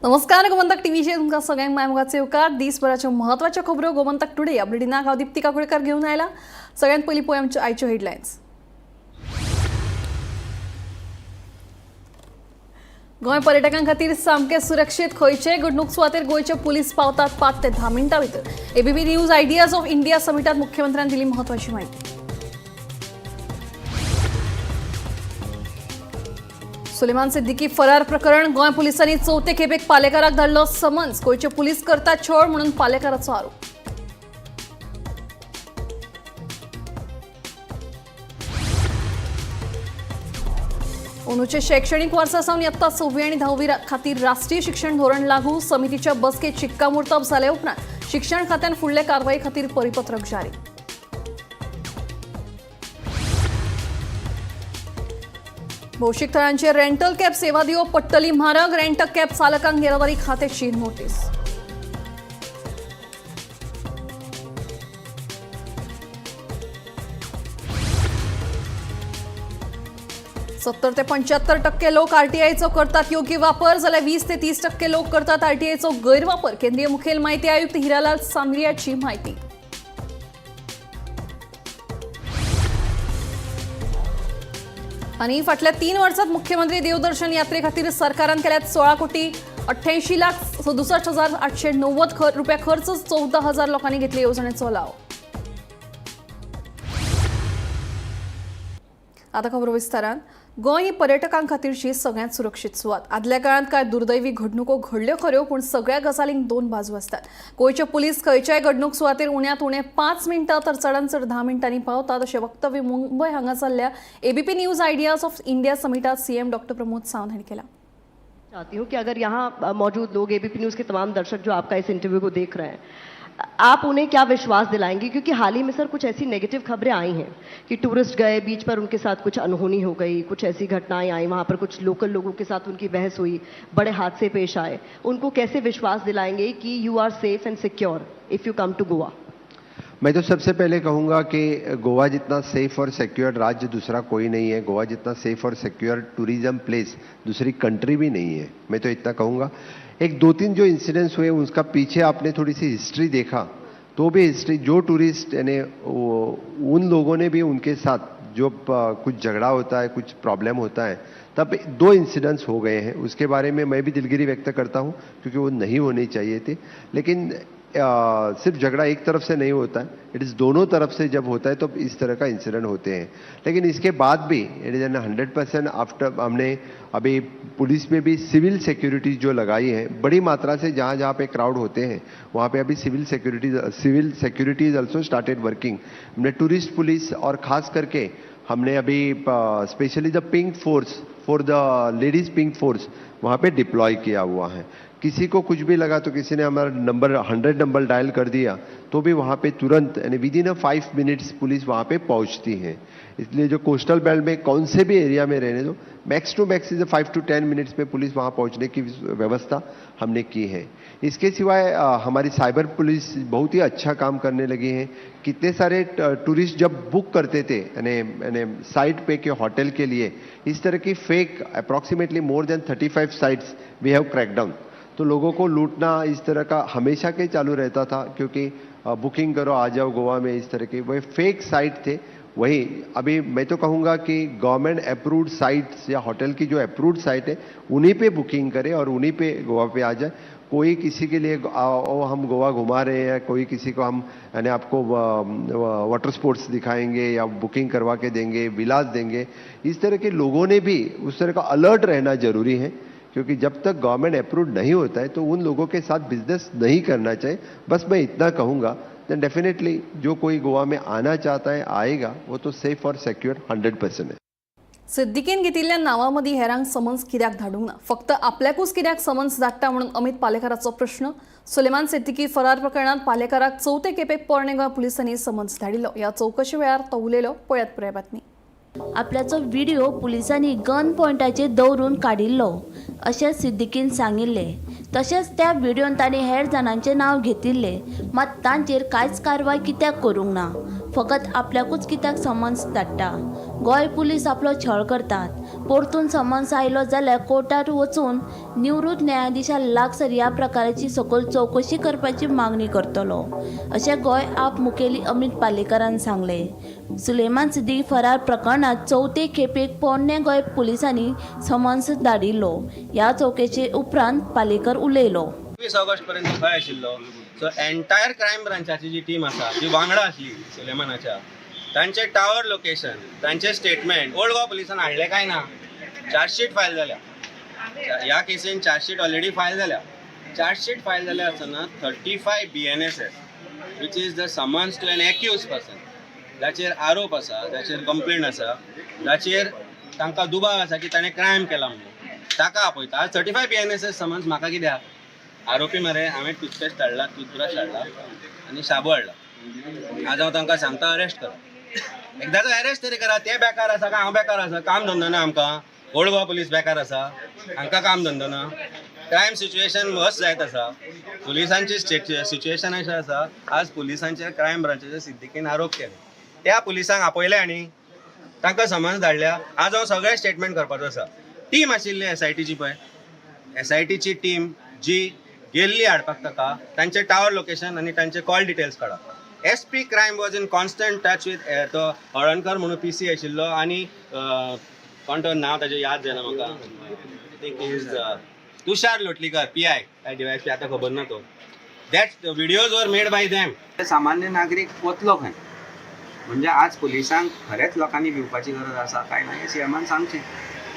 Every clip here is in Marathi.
नमस्कार गोमंतक टीव्हीचे तुमका सगळ्यांक मायमुगाचे उपकार दिसभराच्यो महत्वाच्या खबरो गोमंतक टुडे या बुलेटिनाक हांव दीप्ती काकोडकर घेऊन आयला। सगळ्यांत पयलीं पळय आमच्यो आयच्यो हेडलायन्स। गोंय पर्यटकां खातीर सामके सुरक्षीत खंयचेय घडणूक सुवातेर गोंयचे पुलीस पावतात 5 ते 10 मिनटां भितर। ABP News ideas of India समिटात मुख्यमंत्र्यांनी दिली महत्वाची माहिती। सुलेमान सिद्दीकी फरार प्रकरण गोंय पुलिसांनी चौथे खेपेक पालेकाराक धाडलो समन्स। गोंयचे पुलीस करतात छळ म्हणून पालेकाराचो आरोप। अंदूचे शैक्षणिक वर्सा सावन इयत्ता 6वी आनी 10वी खातीर राष्ट्रीय शिक्षण धोरण लागू। समितीच्या बसकेत शिक्कामोर्तब जाले उपरांत शिक्षण खात्यान फुडले कारवाई खातीर परिपत्रक जारी। भौशीक थळांचेर रेंटल कॅब सेवा दिवप पडटली म्हारग। रेंट कॅब चालकांक येरादारी खात्याची नोटीस। 70 ते 75% लोक आरटीआयचो करतात योग्य वापर, जाल्यार 20 ते 30% लोक करतात आरटीआयचो गैरवापर। केंद्रीय मुखेल माहिती आयुक्त हिरालाल सांद्रियाची माहिती। आणि फाटल्या 3 वर्षांत मुख्यमंत्री देवदर्शन यात्रे खातीर सरकारान केल्यात 16 कोटी 88,67,890 रुपया खर्च। 14,000 लोकांनी घेतले येवजणेचो लाव। आता खबर विस्तारान। गोंय ही पर्यटकां खातीरची सगळ्यांत सुरक्षीत सुवात। आदल्या काळात कांय दुर्दैवी घडणुको घडल्यो खऱ्यो, पूण सगळ्या गजालींक 2 बाजू आसतात। गोंयचे पुलीस खंयच्याय घडणूक सुवातेर उण्यांत उणें 5 मिनटां तर चडांत चड 10 मिनटांनी पावतात, अशें वक्तव्य मुंबय हांगा जाल्ल्या ABP News ideas of India समिटात सीएम डॉक्टर प्रमोद सावंत हांणी केला। चाहती हूँ कि अगर यहाँ मौजूद लोग एबीपी न्यूज़ के तमाम दर्शक जो आपका इस इंटरव्यू को देख रहे हैं, आप उन्हें क्या विश्वास दिलाएंगे, क्योंकि हाल ही में सर कुछ ऐसी नेगेटिव खबरें आई हैं कि टूरिस्ट गए, बीच पर उनके साथ कुछ अनहोनी हो गई, कुछ ऐसी घटनाएं आई, वहाँ पर कुछ लोकल लोगों के साथ उनकी बहस हुई, बड़े हादसे पेश आए। उनको कैसे विश्वास दिलाएंगे कि you are safe and secure if you come to Goa? मैं तो सबसे पहले कहूँगा कि गोवा जितना सेफ और सिक्योर राज्य दूसरा कोई नहीं है। गोवा जितना सेफ और सिक्योर टूरिज्म प्लेस दूसरी कंट्री भी नहीं है। मैं तो इतना कहूँगा। एक 2-3 जो इंसिडेंट्स हुए उनका पीछे आपने थोड़ी सी हिस्ट्री देखा तो भी हिस्ट्री जो टूरिस्ट यानी उन लोगों ने भी उनके साथ जो कुछ झगड़ा होता है, कुछ प्रॉब्लम होता है, तब 2 इंसिडेंट्स हो गए हैं। उसके बारे में मैं भी दिलगिरी व्यक्त करता हूं क्योंकि वो नहीं होनी चाहिए थे। लेकिन सिर्फ झगड़ा एक तरफ से नहीं होता है, इट इज़ दोनों तरफ से जब होता है तो इस तरह का इंसिडेंट होते हैं। लेकिन इसके बाद भी इट इज़ 100% आफ्टर हमने अभी पुलिस में भी सिविल सिक्योरिटी जो लगाई है बड़ी मात्रा से, जहाँ जहाँ पे क्राउड होते हैं वहाँ पे अभी civil security is also started working. हमने टूरिस्ट पुलिस और ख़ास करके हमने अभी specially the pink force for the ladies pink force वहाँ पे डिप्लॉय किया हुआ है। किसी को कुछ भी लगा तो किसी ने हमारा नंबर 100 नंबर डायल कर दिया तो भी वहाँ पे तुरंत यानी विदिन 5 मिनट्स पुलिस वहाँ पे पहुँचती है। इसलिए जो कोस्टल बेल्ट में कौन से भी एरिया में रहने दो, max to max is 5 to 10 minutes में पुलिस वहाँ पहुँचने की व्यवस्था हमने की है। इसके सिवाय हमारी साइबर पुलिस बहुत ही अच्छा काम करने लगी है। कितने सारे टूरिस्ट जब बुक करते थे यानी साइट पे के होटल के लिए, इस तरह की fake approximately more than 35 sites we have crack down. तो लोगों को लूटना इस तरह का हमेशा के चालू रहता था, क्योंकि बुकिंग करो आ जाओ गोवा में, इस तरह के वह फेक साइट थे। वही अभी मैं तो कहूँगा कि गवर्नमेंट अप्रूव्ड साइट्स या होटल की जो अप्रूव्ड साइट है उन्हीं पे बुकिंग करें और उन्हीं पे गोवा पे आ जाए। कोई किसी के लिए हम गोवा घुमा रहे हैं, कोई किसी को हम यानी आपको वाटर स्पोर्ट्स दिखाएंगे या बुकिंग करवा के देंगे, विलास देंगे, इस तरह के लोगों ने भी उस तरह का अलर्ट रहना जरूरी है। क्योंकि जब तक गवर्नमेंट अप्रूव नहीं होता है तो उन लोगों के साथ बिजनेस नहीं करना चाहिए। बस मैं इतना कहूँगा। देन डेफिनेटली जो कोई गोवा में आना चाहता है आएगा, वो तो सेफ और सिक्योर 100% है। सिद्दीकीन घेतिल्ल्या नावांमदीं हेरांक समन्स कित्याक धाडूंक ना, फक्त आपल्याकूच कित्याक समन्स धाडटा म्हणून अमित पालेकाराचो प्रश्न। सुलेमान सिद्दीकी फरार प्रकरणात पालेकाराक चौथे खेपेक पोरणे गोंय पुलिसांनी समन्स धाडिल्लो। ह्या चौकशे वेळार तो उलयलो, पळयात पुराय बातमी। आपल्याचो व्हिडिओ पुलिसांनी गन पॉइंटाचेर दवरून काडिल्लो अशें सिद्दीकीन सांगिल्ले। तशेंच त्या व्हिडिओन ताणें हेर जाणांचें नांव घेतिल्लें, मात तांचेर कांयच कारवाय कित्याक करूंक ना, फकत आपल्याकूच कित्याक समन्स धाडटा। गोंय पुलीस आपलो छळ करतात, परतून समन्स आयलो जाल्यार कोर्टात वचून निवृत्त न्यायाधीशा लागसर ह्या प्रकाराची सखोल चवकशी करपाची मागणी करतलो अशें गोंय आप मुखेली अमित पालेकरान सांगलें. सुलेमान सिद्दीकी फरार प्रकरणात चवथे खेपेक पोरणे गोंय पुलिसांनी समन्स धाडिल्लो. ह्या चवकशे उपरांत पालेकर उलयलो. 21 ऑगस्ट पर्यंत खंय आशिल्लो. सो एंटायर क्रायम ब्रांचाची जी टीम आसा ती वांगडा आसली सुलेमानाच्या. तांचे टावर लोकेशन, तांचे स्टेटमेंट ओल्ड गोवा पुलिसान हाडले काय ना. चार्जशीट फायल जाल्या. ह्या केसीन चार्जशीट ऑलरेडी फायल जाल्या. चार्जशीट फायल जाल्या आसतना 35 BNSS which is the summons to an accuse person, जाचेर आरोप आसा, जाचेर कंप्लेंट आसा, जाचेर तांकां दुबाव आसा की ताणें क्रायम केला म्हणून ताका आपयता. आज 35 BNSS समन्स म्हाका कित्याक? आरोपी मरे हांवें टूथपेस्ट हाडला, टूथब्रश हाडला आनी शाबू हाडला. आज हांव तांकां सांगता अरेस्ट करा. एकदाचो अरेस्ट तरी करा. ते बेकार आसा काय हांव बेकार आसा? काम धंदो ना आमकां. ओल्ड गोवा पुलीस बेकार आसा, हांकां काम धंदो ना. क्रायम सिच्युएशन वर्स जायत आसा. पुलिसांची सिच्युएशन अशें आसा, आज पुलिसांचेर क्रायम ब्रांचाच्या सिद्दीकीन आरोप केले. त्या पुलिसांक आपयले आनी तांकां समन्स धाडल्या. आज हांव सगळे स्टेटमेंट करपाचो आसा. टीम आशिल्ली SITची पळय, SITची टीम जी गेल्ली हाडपाक ताका, तांचे टावर लोकेशन आनी तांचे कॉल डिटेल्स काडा. SP crime was in constant touch with तो हळणकर म्हणून PC आशिल्लो आनी कोण तो नांव ताचें याद जायना म्हाका. I think is Tushar Lotlikar PI DYSP, आतां खबर ना तो. That videos were made by them. सामान्य नागरीक वतलो खंय? म्हणजे आज पुलिसांक खरेंच लोकांनी भिवपाची गरज आसा काय ना हें CMन सांगचें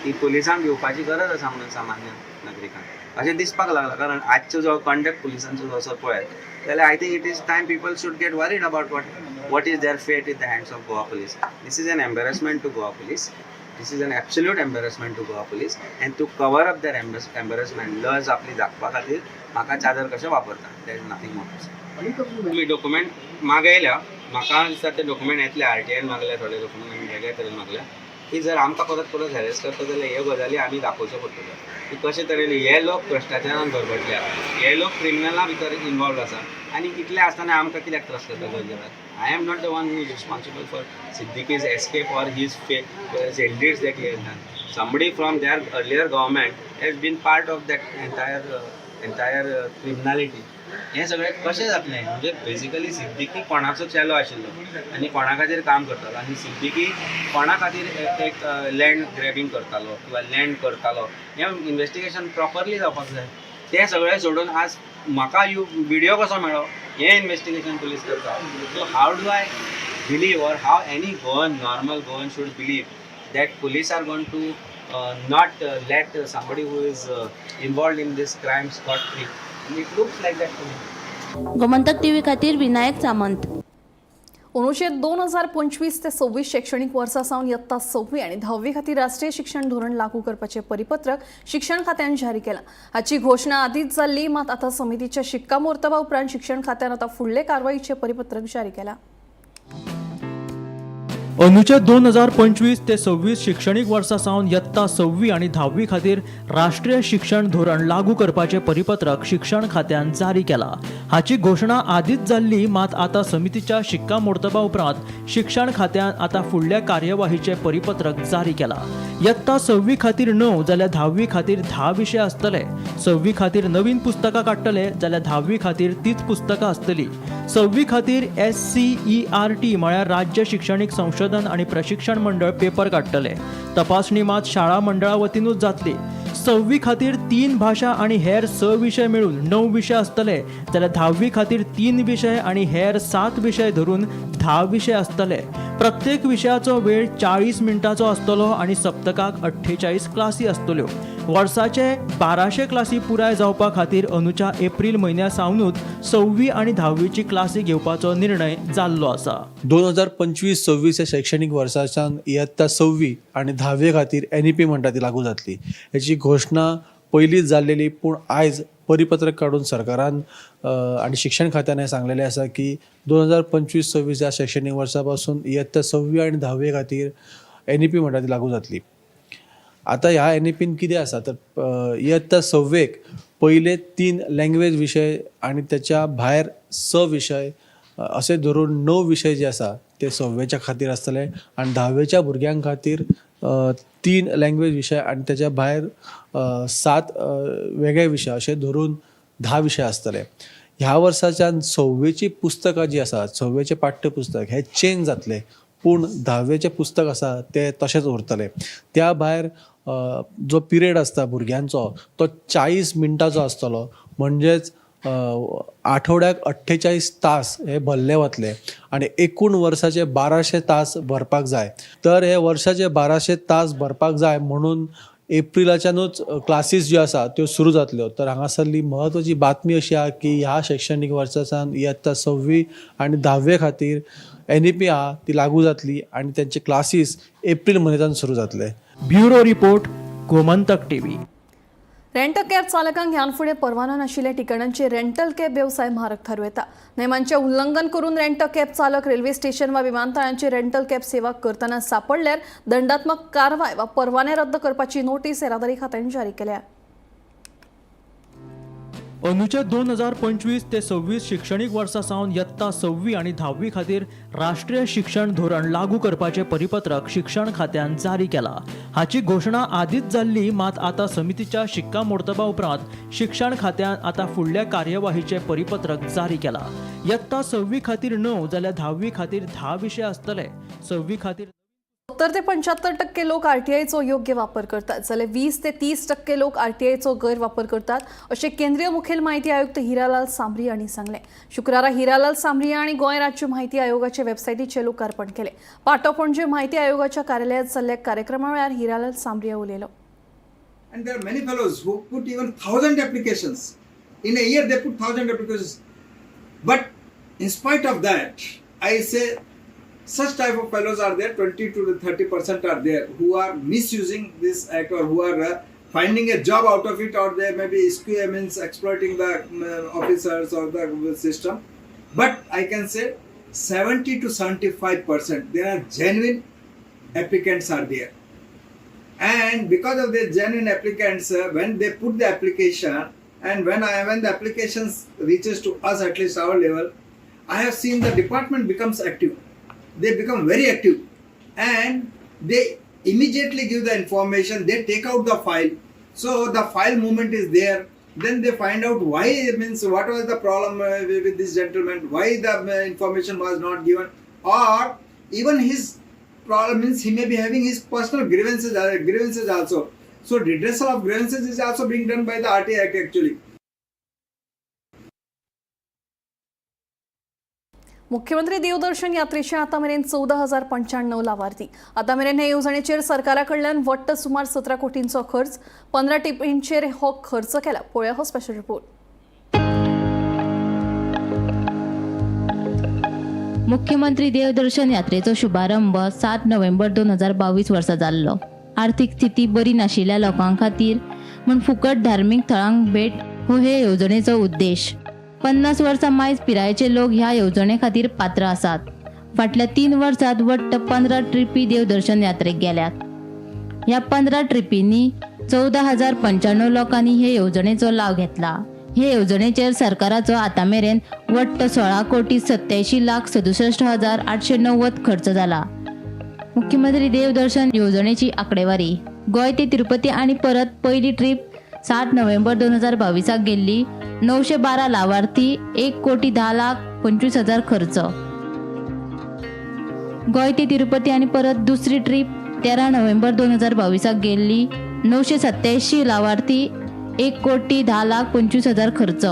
की पुलिसांक भिवपाची गरज आसा म्हणून सामान्य नागरिकांक अशें दिसपाक लागलां. कारण आजचो जो कंडक्ट पुलिसांचो जो आसा पळय जाल्यार I think it is time people should get worried about what is their fate in the hands of Goa police. This is an embarrassment to Goa police. This is an absolute embarrassment to Goa police. And to cover up their embarrassment लज आपली दाखोवपा खातीर म्हाका चादर कशें वापरता. There is nothing more. तुमी डॉक्युमेंट मागयल्या, म्हाका दिसता ते डॉक्युमेंट येतले. RTIन मागले थोडे डॉक्युमेंट आमी वेगळे तरेन मागल्या की जर आमकां परत परत हॅरेस करता जाल्यार ह्यो गजाली आमी दाखोवच्यो पडटल्यो की कशे तरेन हे लोक भ्रश्टाचारान भरभटल्या, हे लोक क्रिमिनला भितर इनवॉल्व आसा आनी इतले आसतना आमकां कित्याक त्रास करता गरजेवर. I am not the one who is responsible for Siddiqui's escape or his deeds that he has done. Somebody from their earlier government has been part of that entire criminality. हे सगळे कशें जातलें? म्हणजे बेसिकली सिद्दीकी कोणाचो चेलो आशिल्लो आनी कोणा खातीर काम करतालो आनी सिद्दीकी कोणा खातीर एक लँड ग्रॅबिंग करतालो किंवा लँड करतालो हें इन्वेस्टिगेशन प्रॉपरली जावपाक जाय. तें सगळें सोडून आज म्हाका विडियो कसो मेळ्ळो हें इन्वेस्टिगेशन पुलीस करता. So how do I believe or how any normal Goan should believe that police are going to not let somebody who is involved in this crime scot free. And it looks like that to me. Gomantak TV खातीर विनायक सामंत. अनुच्छेद 2025 ते 26 शैक्षणिक वर्सा सावन इयत्ता 6वी आणि 10वी खातीर राष्ट्रीय शिक्षण धोरण लागू करपाचे परिपत्रक शिक्षण खात्यान जारी केला. हाची घोषणा आदींच जाल्ली, मात आता समितीच्या शिक्कामोर्तबा उपरांत शिक्षण खात्यान आता फुडले कारवाईचे परिपत्रक जारी केला. अनुच्छेद 2025 ते 26 शिक्षणीक वर्सा सावन इयत्ता 6वी आणि 10वी खातीर राष्ट्रीय शिक्षण धोरण लागू करपाचे परिपत्रक शिक्षण खात्यान जारी केला. हाची घोषणा आदींच जाल्ली, मात आता समितीच्या शिक्कामोर्तबा उपरांत शिक्षण खात्यान आता फुडल्या कार्यवाहीचे परिपत्रक जारी केला. इयत्ता 6वी खातीर 9 जाल्यार 10वी खातीर 10 विशय आसतले. 6वी खातीर नवीन पुस्तकां काडटले जाल्यार 10वी खातीर तीच पुस्तकां आसतली. 6वी खातीर SCERT म्हळ्यार राज्य शिक्षणीक संशोधन आणि प्रशिक्षण मंडळ पेपर काडटले. तपासणी मात शाळा मंडळा वतीनूच जातली. 6वी खातीर 3 भाशा आणि हेर 6 विशय मेळून 9 विशय आसतले जाल्यार 10वी खातीर 3 विशय आणि हेर 7 विशय धरून 10 विशय आसतले. प्रत्येक विशयाचो वेळ 40 मिनटांचो आसतलो आणि सप्तकाक 48 क्लासी आसतल्यो. वर्साचे 1200 क्लासी पुराय जावपा खातीर अंदूच्या एप्रिल म्हयन्या सावनूच 6वी आणि 10वीची क्लासी घेवपाचो निर्णय जाल्लो आसा. 2025-26 या शैक्षणिक वर्साच्यान इयत्ता 6वी आणि 10वी खातीर NEP म्हणटा ती लागू जातली. हेची घोषणा पयलींच जाल्लेली, पूण आयज परिपत्रक काडून सरकारान आणि शिक्षण खात्यान हें सांगलेलें आसा की 2025-26 या शैक्षणीक वर्सा पासून इयत्ता 6वी आणि 10वी खातीर NEP म्हणटा ती लागू जातली. आता ह्या NEPन कितें आसा तर इयत्ता 6वेक पयले 3 लँग्वेज विशय आणि त्याच्या भायर 6 विशय असे धरून 9 विशय जे आसा ते 6वेच्या खातीर आसतले आणि 10वेच्या भुरग्यां खातीर 3 लँग्वेज विशय आणि त्याच्या भायर 7 वेगळे विशय असे धरून 10 विशय आसतले. ह्या वर्साच्यान 6वीची पुस्तकां जी आसात, 6वीचे पाठ्यपुस्तक हे चेंज जातले, पूण 10वेचे पुस्तक आसा ते तशेंच उरतले. त्या भायर जो पिरियड आसता भुरग्यांचो तो 40 मिनटाचो आसतलो, म्हणजेच आठवड्याक 48 तास हे भरले वतले आणि एकूण वर्साचे 1200 तास भरपाक जाय. तर हे वर्साचे 1200 तास भरपाक जाय म्हणून एप्रिलाच्यानूच क्लासीस ज्यो आसा त्यो सुरू जातल्यो. तर हांगासरली म्हत्वाची बातमी अशी आहा की ह्या शैक्षणीक वर्साच्यान इयत्ता 6वी आणि 10वे खातीर NEP आहा ती लागू जातली आणि त्यांचे क्लासीस एप्रिल म्हयन्यांतल्यान सुरू जातले. Bureau report, Gomantak TV. Rental cab चालकांक ह्यान फुडें परवानो नाशिल्ल्या ठिकाणांचेर रेंटल कॅब वेवसाय म्हारग थारू येता. नेमांचें उल्लंघन करून रेंटल कॅब चालक रेल्वे स्टेशन वा विमानतळांचेर रेंटल कॅब सेवा करतना सापडल्यार दंडात्मक कारवाय वा परवाने रद्द करपाची नोटीस येरादारी खात्यान जारी केल्या. अनुच्छेद 2025 ते 26 शिक्षणीक वर्सा सावन इयत्ता 6वी आणि 10वी खातीर राष्ट्रीय शिक्षण धोरण लागू करपाचे परिपत्रक शिक्षण खात्यान जारी केला. हाची घोषणा आदींच जाल्ली, मात आता समितीच्या शिक्कामोर्तबा उपरांत शिक्षण खात्यान आता फुडल्या कार्यवाहीचे परिपत्रक जारी केला. इयत्ता 6वी खातीर 9 जाल्यार 10वी खातीर 10 विशय आसतले. 6वी खातीर 70 ते 75% लोक RTIचो योग्य वापर करतात, जाल्यार 20 ते 30% लोक RTIचो गैरवापर करतात, अशें केंद्रीय मुखेल माहिती आयुक्त हिरालाल सांबरी हांणी सांगलें. शुक्रारा हिरालाल सांबरी हांणी गोंय राज्य म्हायती आयोगाचे वेबसायटीचें लोकार्पण केलें. पाटो पणजे म्हायती आयोगाच्या कार्यालयात जाल्ल्या कार्यक्रमा वेळार हिरालाल सांबरी उलयलो. And there are many fellows who put even 1000 applications. In a year they put 1000 applications. But in spite of that, I say such type of fellows are there, 20 to 30% are there who are misusing this act or who are finding a job out of it, or they may be means exploiting the officers or the system. But I can say 70 to 75% there are genuine applicants are there. And because of the genuine applicants, when they put the application and when the applications reaches to us, at least our level, I have seen the department becomes active. They become very active and they immediately give the information. They take out the file, so the file movement is there. Then they find out why, means what was the problem with this gentleman, why the information was not given, or even his problem means he may be having his personal grievances also. So redressal of grievances is also being done by the RTI Act actually. मुख्यमंत्री देवदर्शन यात्रेचे आता मेरेन 14,095 लाभार्थी. आता मेरेन हे येवजणेचेर सरकारा कडल्यान वट्ट सुमार 17 कोटींचो खर्च. 15 टिपींचेर हो खर्च केला. पळया हो स्पेशल रिपोर्ट. मुख्यमंत्री देवदर्शन यात्रेचो शुभारंभ 7 नोव्हेंबर 2022 वर्सा जाल्लो. आर्थीक स्थिती बरी नाशिल्ल्या लोकां खातीर म्हूण फुकट धार्मीक थळांक भेट हो हे येवजणेचो उद्देश. 50 वर्सां मायज पिरायेचे लोक ह्या येवजणे खातीर पात्र आसात. फाटल्या 3 वर्सांत वट्ट 15 ट्रिपी देवदर्शन यात्रेक गेल्यात. ह्या 15 ट्रिपींनी 14,095 लोकांनी हे येवजणेचो लाव घेतला. हे येवजणेचेर सरकाराचो आतामेरेन वट्ट 16,87,67,890 खर्च जाला. मुख्यमंत्री देवदर्शन येवजणेची आंकडेवारी. गोंय ते तिरुपती आणि परत पहिली ट्रीप 7 नोव्हेंबर 2022 गेल्ली. 912 लाभार्थी, 1,10,25,000 खर्च. गोंय ते तिरुपती आणि परत दुसरी ट्रीप 13 नोव्हेंबर 2022 गेल्ली. 987 लाभार्थी, 1,10,25,000 खर्च.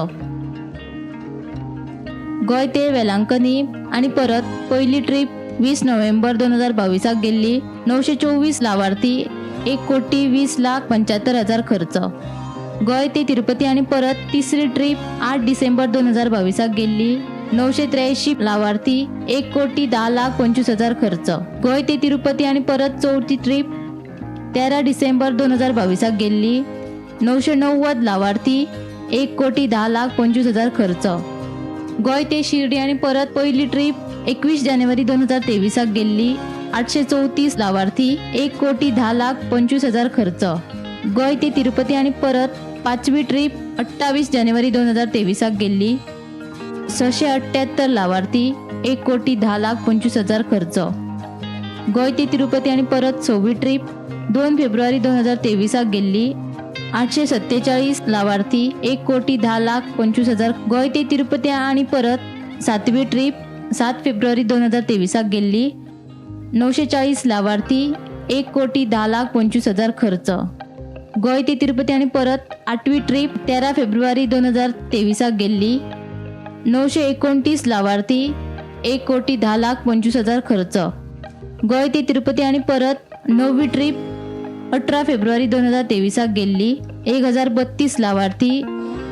गोंय ते वेलांकनी आणि परत पहिली ट्रीप 20 नोव्हेंबर 2022 गेल्ली. 924 लाभार्थी, 1,20,75,000 खर्च. गोंय ते तिरुपती आणि परत तिसरी ट्रीप 8 डिसेंबर 2022 गेल्ली. 983 लाभार्थी, 1,10,25,000 खर्च. गोंय ते तिरुपती आणि परत चौथी ट्रीप 13 डिसेंबर 2022 गेल्ली. 990 लाभार्थी, 1,10,25,000 खर्च. गोंय ते शिर्डी आणि परत पहिली ट्रीप 21 जानेवारी 2023 गेल्ली. 834 लाभार्थी, 1,10,25,000 खर्च. गोंय ते तिरुपती आणि परत पाचवी ट्रीप 28 जानेवारी 2023 गेल्ली. 678 लाभार्थी, 1,10,25,000 खर्च. गोंय ते तिरुपती आणि परत 6वी ट्रीप 2 फेब्रुवारी 2023 गेल्ली 847 लाभार्थी 1,10,25,000 गोंय ते तिरुपती आणि परत 7वी ट्रीप 7 फेब्रुवारी 2023 गेल्ली 940 लाभार्थी 1,10,25,000 खर्च गोंय ते तिरुपती आणि परत 8वी ट्रीप 13 फेब्रुवारी 2023 गेल्ली 929 लाभार्थी 1,10,25,000 खर्च गोंय ते तिरुपती आणि परत 9वी ट्रीप 18 फेब्रुवारी 2023 गेल्ली 1,032 लाभार्थी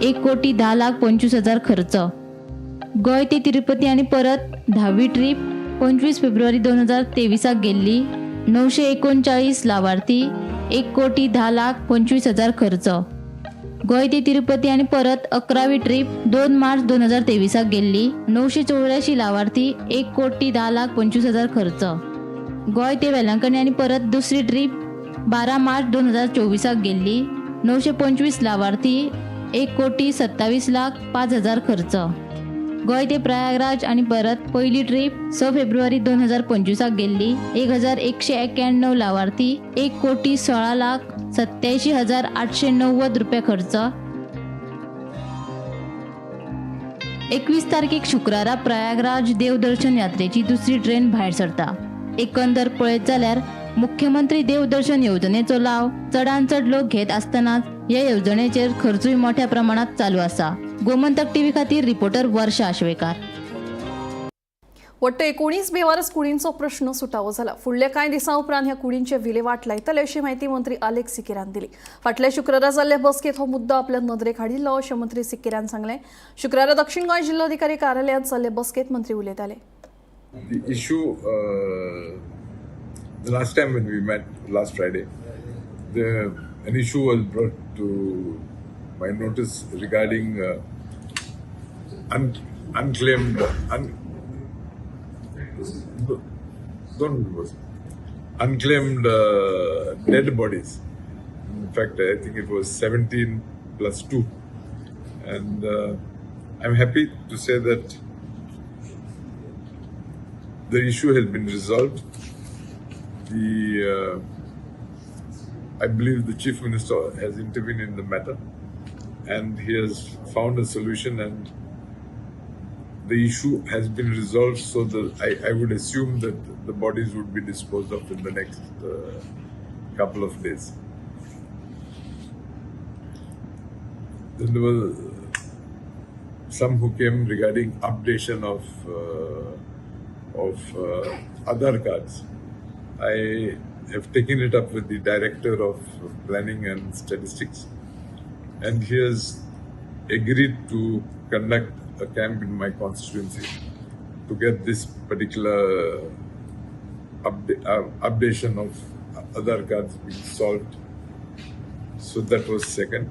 1,10,25,000 खर्च गोंय ते तिरुपती आणि परत 10वी ट्रीप 25 फेब्रुवारी 2023 गेल्ली 939 लाभार्थी 1,10,25,000 खर्च गोंय ते तिरुपती आणि परत 11वी ट्रीप 2 मार्च 2023 गेल्ली 984 लाभार्थी 1,10,25,000 खर्च गोंय ते वेलंकणी आणि परत दुसरी ट्रीप 12 मार्च 2024 गेल्ली 925 लाभार्थी 1,27,05,000 खर्च गोंय ते प्रयागराज आणि परत पहिली ट्रीप 6 फेब्रुवारी 2025 गेल्ली 1,191 लाभार्थी 1,16,87,890 रुपये खर्च 21 तारखेक शुक्रारा प्रयागराज देवदर्शन यात्रेची दुसरी ट्रेन भायर सरता एकंदर पळयत जाल्यार मुख्यमंत्री देवदर्शन येवजणेचो लाव चडांत चड लोक घेत आसतनाच ह्या येवजणेचेर खर्चूय मोठ्या प्रमाणात चालू आसा गोमंतक टीव्ही खातीर रिपोर्टर वर्षा आशवेकार वट्ट 19 बेवारस कुडींचो प्रश्न सुटावो जाला फुडल्या कांय दिसां उपरांत ह्या कुडींचे विलेवाट लायतले अशी माहिती मंत्री आलेख सिकेरान दिली फाटल्या शुक्रारा जाल्ले बसकेत हो मुद्दो आपल्या नदरेक हाडिल्लो अशें मंत्री सिकेरान सांगलें शुक्रारा दक्षिण गोंय जिल्लोधिकारी कार्यालयांत जाल्ले बसकेत मंत्री उलयताले The issue, the last time when we met last Friday, an issue was brought to my notice regarding unclaimed, unclaimed dead bodies. In fact, I think it was 17 plus 2. And I'm happy to say that the issue has been resolved. I believe the Chief Minister has intervened in the matter and he has found a solution and the issue has been resolved so that I would assume that the bodies would be disposed of in the next couple of days. Then there were some who came regarding updation of Aadhaar cards. I have taken it up with the Director of Planning and Statistics and he has agreed to conduct a camp in my constituency to get this particular updation of Aadhaar cards being solved. So that was second.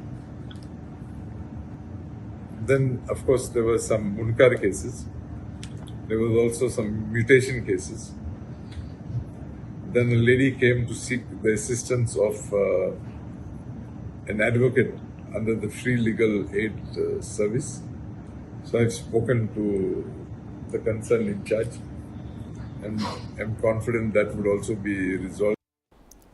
Then of course there were some Munkar cases. There was also some mutation cases. Then a lady came to seek the assistance of an advocate under the free legal aid service. So I've spoken to the concerned in charge and I'm confident that would also be resolved.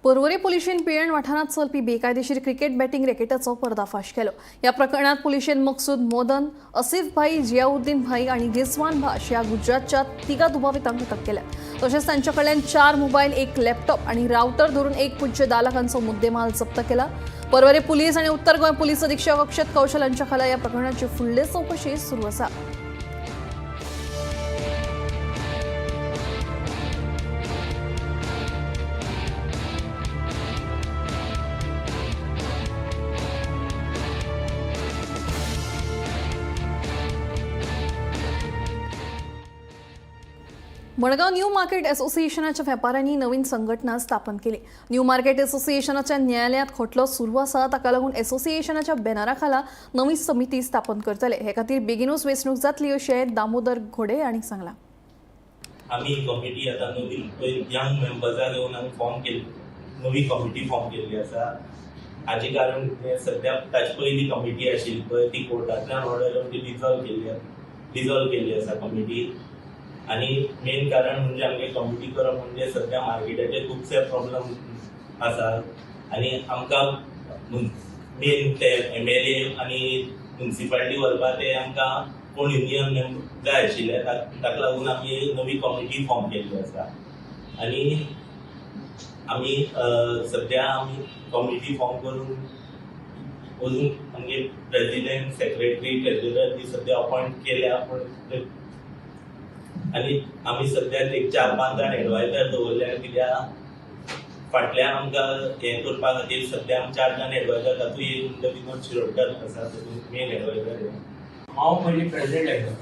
Porvorim पुलिशेन पियण वाठारांत चलपी बेकायदेशीर क्रिकेट बॅटिंग रॅकेटाचो पर्दाफाश केलो ह्या प्रकरणात पुलिशेन मकसूद मोदन असिफ भाई जियाउद्दीन भाई आणि रिजवान भाश ह्या गुजरातच्या तिगा दुबावितांक अटक केल्या तशेंच तांचे कडल्यान 4 मोबाईल 1 लॅपटॉप आणि राउटर धरून 1.10 लाखांचो मुद्देमाल जप्त केला पर्वरी पुलीस आणि उत्तर गोंय पुलीस अधीक्षक अक्षत कौशल यांच्या खाला ह्या प्रकरणाची फुडली चौकशी सुरू आसा मडगाव न्यू मार्केट असोसिएशनाच्या वेपाऱ्यांनी नवीन संघटना स्थापन केली न्यू मार्केट असोसिएशनाच्या न्यायालयात खटलो सुरू आसा ताका लागून असोसिएशनाच्या बॅनरा खाला नवी समिती स्थापन करतले हे खातीर बेगीनूच वेंचणूक जातली अशें दामोदर घोडे हांणी सांगलां आम्ही कमिटी आता नवी यंग मेंबर्साक घेवन आमी फॉर्म केली नवी कमिटी फॉर्म केल्ली आसा हाचे कारण सध्या ताचे पयली कमिटी आशिल्ली पळय ती कोर्टांतल्यान ऑर्डर येवन ती डिजॉल्व केल्ली आसा कमिटी आणि मेन कारण म्हणजे आमगे कमिटी करप म्हणजे सध्या मार्केटाचे खुबशे प्रॉब्लेम आसा आनी आमकां मेन ते MLA आनी म्युनिसिपालिटी व्हरपा ते आमकां कोण युनियन जाय आशिल्ले ताका लागून आमी नवी कमिटी फॉर्म केल्ली आसा आनी आमी सद्या आमी कमिटी फॉर्म करून अजून आमगे प्रेसिडेंट सेक्रेटरी ट्रेजरर ती सद्या अपॉइंट केल्या पण आनी आमी सद्या एक 4-5 जाण एडवायजर दवरल्या कित्याक फाटल्यान आमकां हें करपा खातीर सद्या आमी 4 जाण एडवायजर तातूंत एक विनोद शिरोडकर आसा तातूंत मेन एडवायजर हांव पयलीं प्रेसिडेंट आशिल्लो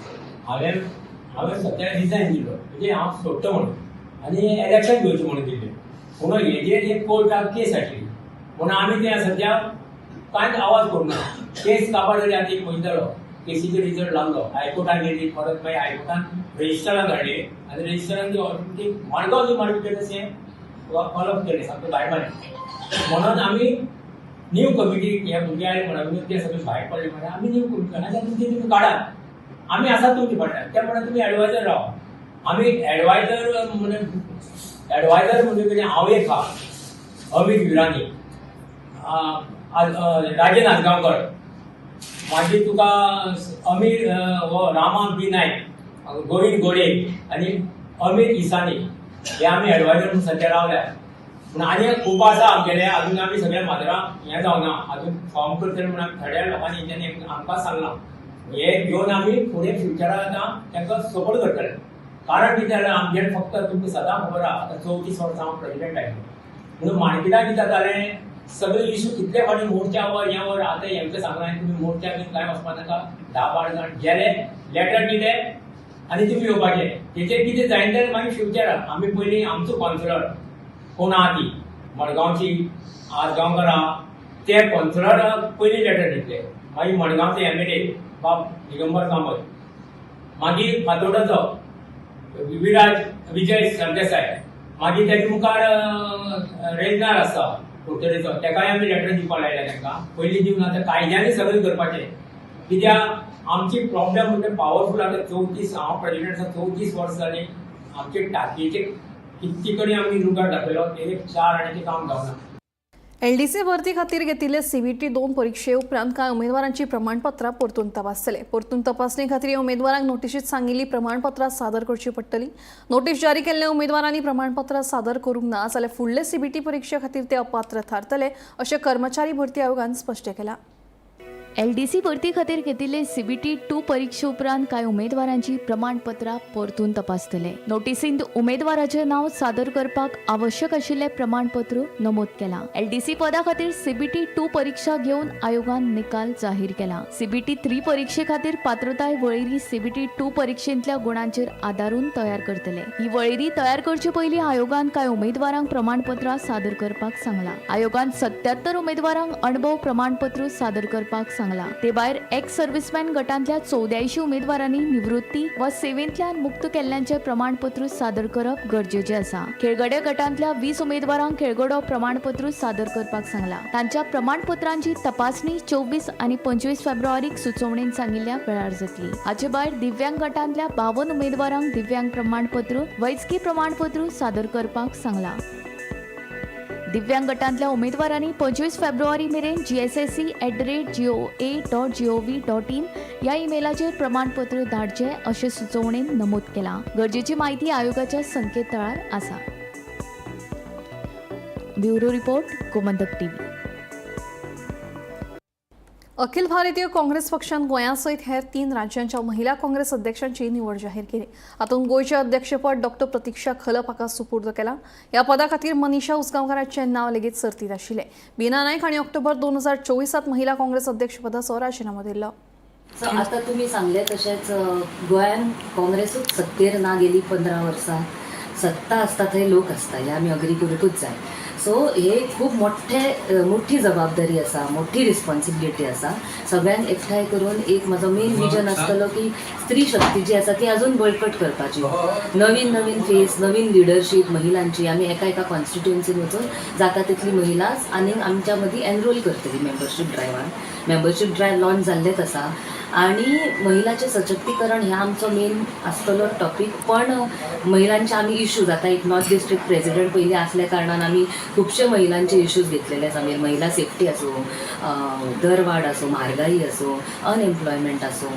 हांवें सद्या रिजायन दिलो म्हणजे हांव सोडटा म्हणून आनी इलेक्शन घेवचें म्हणून दिलें पूण हेजेर एक कोर्टाक केस आशिल्ली म्हणून आमी तें सद्या कांयच आवाज करूना केस काबार जाली आतां एक म्हयनो जालो केसीचो रिजल्ट लागलो हायकोर्टान गेली परत मागीर हायकोर्टान रेजिस्टराक धाडली आनी रेजिस्टरान ती मडगांव जी मार्केट अशें ऑलप केलें सामकें भायर मारलें म्हणून आमी न्यू कमिटी ह्या भुरगे आयले म्हणून ते सगळे भायर पडले म्हणून आमी न्यू कमिटी तुमी काडात आमी आसात तुमचे फाटल्यान त्या प्रमाणे तुमी एडवायजर रावा आमी एडवायजर म्हणजे कितें हांव एक आहा अमित विरानी राजन आजगांवकर मागीर तुका अमीर हो रामा बी नायक गोविंद गोडे आनी अमीर इसानी हे आमी एडवायजर म्हणून सद्या रावल्या पूण आनी खूब आसा आमगेले अजून आमी सगळ्या माजरां हें जावना अजून फॉर्म करतले म्हणून थोड्या लोकांनी तेणी आमकां सांगलां हे घेवन आमी फुडें फ्युचराक आतां तांकां सपोर्ट करतले कारण कितें जाल्यार आमगेर फक्त तुमकां सदां खबर आहा आतां 34 वर्सां हांव प्रेसिडेंट आशिल्लो म्हणून मार्केटाक कितें जातालें सगळे इश्यू कितले फावटी मोर्चा वर ह्या वर आतां हेंकां सांगलां तुमी मोर्चा बीन कांय वचपा नाका 10-12 जाण गेले लेटर दिलें आनी तुमी येवपाचें तेचेर कितें जायना जाल्यार मागीर फ्युचराक आमी पयलीं आमचो कावन्सिलर कोण आहा ती मडगांवची आजगांवकर आहा ते कावन्सिलराक पयलीं लेटर दितले मागीर मडगांवचे MLA बाब दिगंबर कामत मागीर फातोर्डाचो विराज विजय सरदेसाय मागीर तेजे मुखार रेजनार आसा कुडचडेचो तेकाय आमी लेटर दिवपाक लायल्या तांकां पयलीं दिवन आतां कायद्यांनी सगळें करपाचें कित्याक आमची प्रॉब्लेम म्हणजे पावरफूल आतां 34 हांव प्रेसिडेंट आसा 34 वर्सां जालीं आमचे टाकयेचे कितके कडेन आमी रुगार दाखयलो ते 4 आनी ते काम जावना LDC भरती खातीर घेतिल्ले CBT 2 परीक्षे उपरांत कांय उमेदवारांची प्रमाणपत्रां परतून तपासतले परतून तपासणी खातीर ह्या उमेदवारांक नोटिशींत सांगिल्ली प्रमाणपत्रां सादर करची पडटली नोटीस जारी केल्ल्या उमेदवारांनी प्रमाणपत्रां सादर करूंक ना जाल्यार फुडले CBT परीक्षे खातीर ते अपात्र थारतले अशें कर्मचारी भरती आयोगान स्पश्ट केलां LDC भरती खातीर घेतिल्ले CBT 2 परीक्षे उपरांत कांय उमेदवारांची प्रमाणपत्रां परतून तपासतले नोटिसींत उमेदवाराचें नांव सादर करपाक आवश्यक आशिल्लें प्रमाणपत्र नमूद केलां LDC पदा खातीर CBT 2 परीक्षा घेवन आयोगान निकाल जाहीर केला CBT 3 परीक्षे खातीर पात्रताय वळेरी CBT 2 परीक्षेंतल्या गुणांचेर आदारून तयार करतले ही वळेरी तयार करचे पयलीं आयोगान कांय उमेदवारांक प्रमाणपत्रां सादर करपाक सांगलां आयोगान 77 उमेदवारांक अणभव प्रमाणपत्र सादर करपाक सांगला ते भायर एक्स सर्व्हिसमॅन गटांतल्या 84 उमेदवारांनी निवृत्ती वा सेवेंतल्यान मुक्त केल्ल्यांचे प्रमाणपत्र सादर करप गरजेचे आसा खेळगडे गटांतल्या 20 उमेदवारांक खेळगडो प्रमाणपत्र सादर करपाक सांगला तांच्या प्रमाणपत्रांची तपासणी 24 आनी 25 फेब्रुवारीक सुचोवणेन सांगिल्ल्या वेळार जातली हाचे भायर दिव्यांग गटांतल्या 52 उमेदवारांक दिव्यांग प्रमाणपत्र वैजकी प्रमाणपत्र सादर करपाक सांगला दिव्यांग गटांतल्या उमेदवारांनी 25 फेब्रुवारी मेरेन gssa@goa.gov.in ह्या ईमेलाचेर प्रमाणपत्र धाडचें अशें सुचोवणेन नमूद केलां गरजेची म्हायती आयोगाच्या संकेतथळार आसा bureau report Gomantak TV Akhil Bharatiya Congress पक्षान गोंयासयत हेर 3 राज्यांच्या महिला काँग्रेस अध्यक्षांची निवड जाहीर केली हातूंत गोंयचे अध्यक्षपद डॉ प्रतीक्षा खलप हाका सुपूर्द केला ह्या पदा खातीर मनीषा उसगांवकाराचें नांव लेगीत सर्तीत आशिल्लें बीना नायक हांणी ऑक्टोबर 2024 महिला काँग्रेस अध्यक्षपदाचो राजिनामो दिल्लो आता तुम्ही सांगले तशेंच गोंयान काँग्रेसूच सत्तेर ना गेली 15 वर्सां सत्ता आसता थंय लोक आसता हे आमी अग्री करूंकूच जाय सो हे खूब मोठी जबाबदारी आसा मोठी रिस्पॉन्सिबिलिटी आसा सगळ्यांक एकठांय करून एक म्हजो मेन विजन आसतलो की स्त्री शक्ती जी आसा ती अजून बळकट करपाची नवीन फेस नवीन लिडरशीप महिलांची आमी एका कॉन्स्टिट्युएन्सीन वचून जाता तितली महिला आनी आमच्या मदीं एनरोल करतली मेंबरशीप ड्रायवान मेंबरशीप ड्रायव्ह लॉन्च जाल्लेच आसा आणि महिलाचे सशक्तीकरण ह्या आमचो मेन आसतलो टॉपीक. पण महिलांचे आमी इश्यूज आतां एक नॉर्थ डिस्ट्रिक्ट प्रेसिडेंट पयलीं आसल्या कारणान आमी खुबशे महिलांचे इश्यूज घेतलेले आसा. मागीर महिला सेफ्टी आसूं, दरवाड आसूं, म्हारगाई आसूं, अनएम्प्लॉयमेंट आसूं,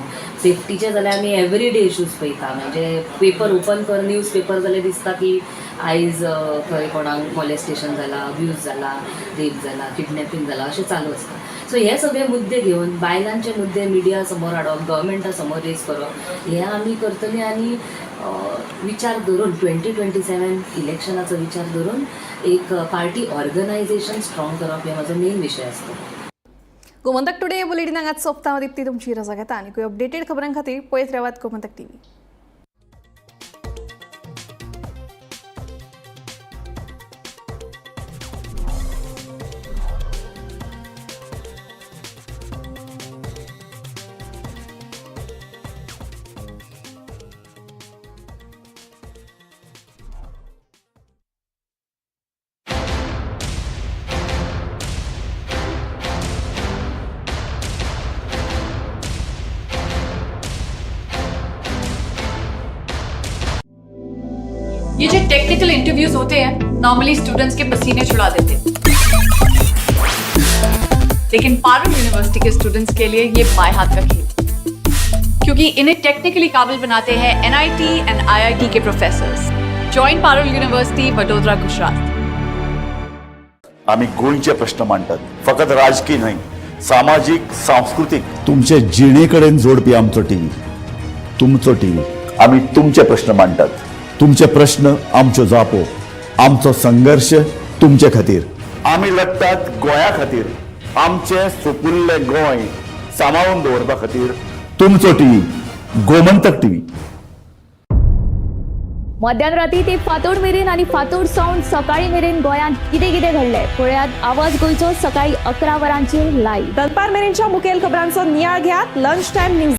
सेफ्टीचे जाल्यार आमी एवरीडे इश्यूज पळयता. म्हणजे पेपर ओपन कर, न्यूज पेपर जाल्यार दिसता की आयज खंय कोणाक मॉलेस्टेशन जालां, अब्यूज जाला, रेप जाला, किडनॅपिंग जाला, अशें चालू आसता. सो हे सगळे मुद्दे घेवन बायलांचे मुद्दे मिडिया समोर हाडप, गव्हर्मेंटा समोर रेज करप, हे आमी करतली. आनी विचार धरून 2027 इलेक्शनाचो विचार धरून एक पार्टी ऑर्गनायझेशन स्ट्रॉंग करप हे म्हजो मेन विशय आसता. गोमंतक टुडे बुलेटिनाक आज सोंपता हांव दिप्ती तुमची रजा घेता आनी अपडेटेड खबरां खातीर पळयत रावात गोमंतक TV. ये जो टेक्निकल इंटरव्यूज होते हैं नॉर्मली स्टूडेंट्स के पसीने छुड़ा देते हैं, लेकिन पारुल यूनिवर्सिटी के स्टूडेंट्स के लिए ये बाएं हाथ का खेल, क्योंकि इन्हें टेक्निकली काबिल बनाते हैं NIT एंड IIT के professors. Join Parul university, Vadodara, Gujarat. आम्ही गोंयचे प्रश्न मांडतात, फकत राजकीय न्हय, सामाजिक, सांस्कृतिक. तुमचे जिणेकडेन जोडपी आमचो टीव्ही, तुमचो टीव्ही. आम्ही तुमचे प्रश्न मांडतात, तुमचे प्रश्न आमच्यो जापो, आमचो संघर्ष तुमचे खातीर. आमी लढतात गोंया खातीर, आमचे सोपुल्ले गोंय सांबाळून दवरपा खातीर. तुमचो टीव्ही, गोमंतक टीव्ही. मध्यराती ते फातोड मेरेन आणि फातोड सावन सकाळी मेरेन गोंयांत कितें कितें घडलें पळयात आवाज गोंयचो सकाळी 11 वरांचेर लायव्ह. दनपार मेरेनच्या मुखेल खबरांचो नियाळ घेयात लंच टायम न्यूज.